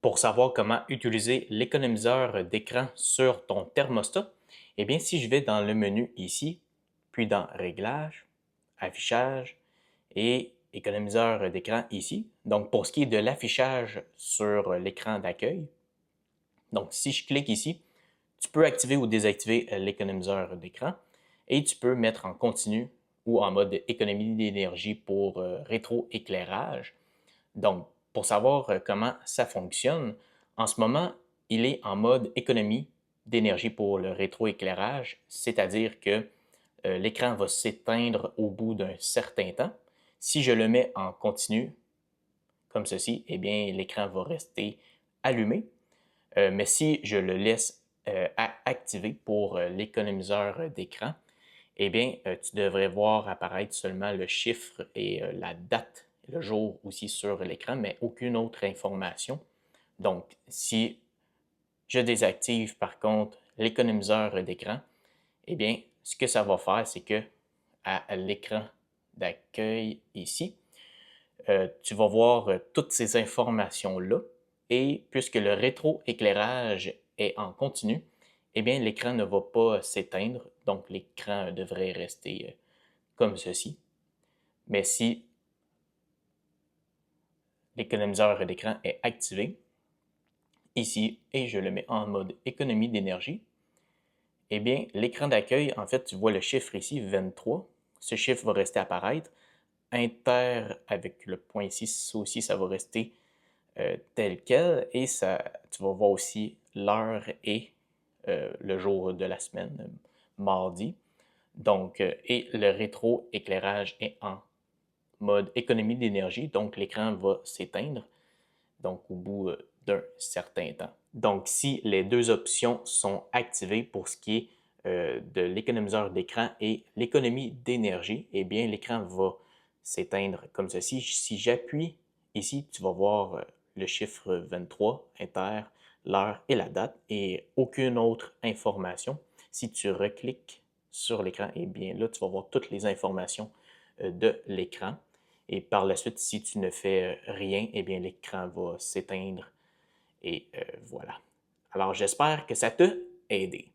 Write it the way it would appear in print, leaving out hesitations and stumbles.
Pour savoir comment utiliser l'économiseur d'écran sur ton thermostat, eh bien, si je vais dans le menu ici, puis dans Réglages, Affichage et économiseur d'écran ici. Donc, pour ce qui est de l'affichage sur l'écran d'accueil, donc si je clique ici, tu peux activer ou désactiver l'économiseur d'écran et tu peux mettre en continu ou en mode économie d'énergie pour rétroéclairage. Donc, pour savoir comment ça fonctionne, en ce moment, il est en mode économie d'énergie pour le rétroéclairage, c'est-à-dire que l'écran va s'éteindre au bout d'un certain temps. Si je le mets en continu, comme ceci, eh bien, l'écran va rester allumé. Mais si je le laisse activer pour l'économiseur d'écran, eh bien, tu devrais voir apparaître seulement le chiffre et la date, le jour aussi sur l'écran, mais aucune autre information. Donc, si je désactive par contre l'économiseur d'écran, eh bien, ce que ça va faire, c'est que à l'écran d'accueil ici, tu vas voir toutes ces informations-là. Et puisque le rétroéclairage est en continu, eh bien, l'écran ne va pas s'éteindre, donc l'écran devrait rester comme ceci. Mais si l'économiseur d'écran est activé, ici, et je le mets en mode économie d'énergie, eh bien, l'écran d'accueil, en fait, tu vois le chiffre ici, 23. Ce chiffre va rester apparaître. Inter avec le point ici, ça aussi, ça va rester tel quel. Et ça, tu vas voir aussi l'heure et le jour de la semaine, mardi. Donc, et le rétroéclairage est en mode économie d'énergie, donc l'écran va s'éteindre donc au bout d'un certain temps. Donc, si les deux options sont activées pour ce qui est de l'économiseur d'écran et l'économie d'énergie, eh bien, l'écran va s'éteindre comme ceci. Si j'appuie ici, tu vas voir le chiffre 23, inter, l'heure et la date et aucune autre information. Si tu recliques sur l'écran, eh bien là, tu vas voir toutes les informations de l'écran. Et par la suite, si tu ne fais rien, eh bien l'écran va s'éteindre et voilà. Alors j'espère que ça t'a aidé.